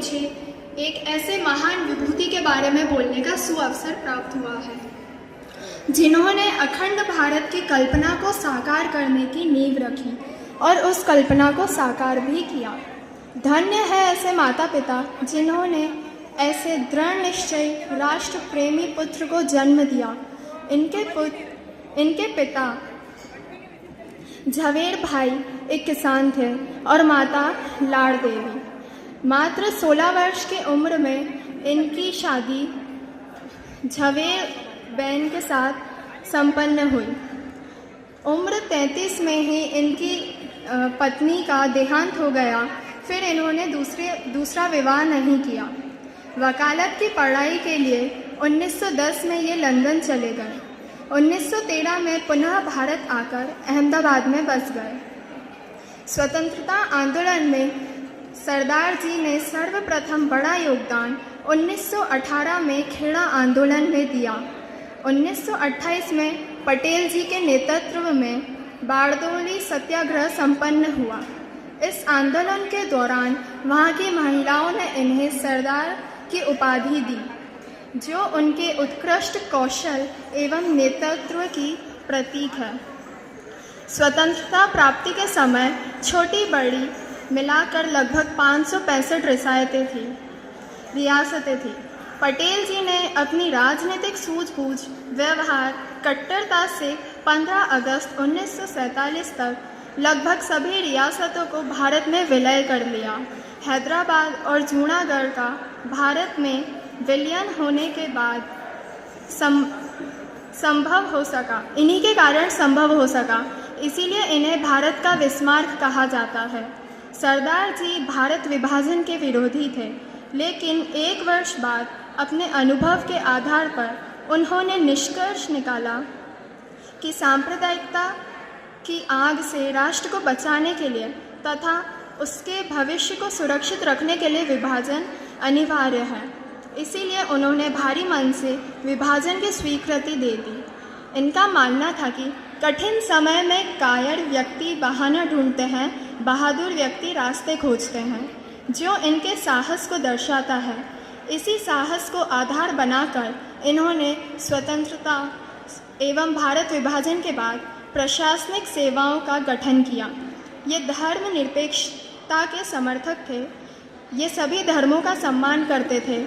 मुझे एक ऐसे महान विभूति के बारे में बोलने का सुअवसर प्राप्त हुआ है, जिन्होंने अखंड भारत की कल्पना को साकार करने की नींव रखी और उस कल्पना को साकार भी किया। धन्य है ऐसे माता पिता जिन्होंने ऐसे दृढ़ निश्चय राष्ट्र प्रेमी पुत्र को जन्म दिया। इनके पिता झवेर भाई एक किसान थे और माता लाड़ देवी। मात्र 16 वर्ष की उम्र में इनकी शादी झवेर बहन के साथ संपन्न हुई। उम्र 33 में ही इनकी पत्नी का देहांत हो गया। फिर इन्होंने दूसरा विवाह नहीं किया। वकालत की पढ़ाई के लिए 1910 में ये लंदन चले गए। 1913 में पुनः भारत आकर अहमदाबाद में बस गए। स्वतंत्रता आंदोलन में सरदार जी ने सर्वप्रथम बड़ा योगदान 1918 में खेड़ा आंदोलन में दिया। 1928 में पटेल जी के नेतृत्व में बारडोली सत्याग्रह संपन्न हुआ। इस आंदोलन के दौरान वहाँ की महिलाओं ने इन्हें सरदार की उपाधि दी, जो उनके उत्कृष्ट कौशल एवं नेतृत्व की प्रतीक है। स्वतंत्रता प्राप्ति के समय छोटी बड़ी मिलाकर लगभग 565 रियासतें थीं। पटेल जी ने अपनी राजनीतिक सूझबूझ व्यवहार कट्टरता से 15 अगस्त 1947 तक लगभग सभी रियासतों को भारत में विलय कर लिया। हैदराबाद और जूनागढ़ का भारत में विलयन होने के बाद इन्हीं के कारण संभव हो सका। इसीलिए इन्हें भारत का विस्मार्क कहा जाता है। सरदार जी भारत विभाजन के विरोधी थे, लेकिन एक वर्ष बाद अपने अनुभव के आधार पर उन्होंने निष्कर्ष निकाला कि सांप्रदायिकता की आग से राष्ट्र को बचाने के लिए तथा उसके भविष्य को सुरक्षित रखने के लिए विभाजन अनिवार्य है। इसीलिए उन्होंने भारी मन से विभाजन की स्वीकृति दे दी। इनका मानना था कि कठिन समय में कायर व्यक्ति बहाना ढूंढते हैं, बहादुर व्यक्ति रास्ते खोजते हैं, जो इनके साहस को दर्शाता है। इसी साहस को आधार बनाकर इन्होंने स्वतंत्रता एवं भारत विभाजन के बाद प्रशासनिक सेवाओं का गठन किया। ये धर्मनिरपेक्षता के समर्थक थे। ये सभी धर्मों का सम्मान करते थे।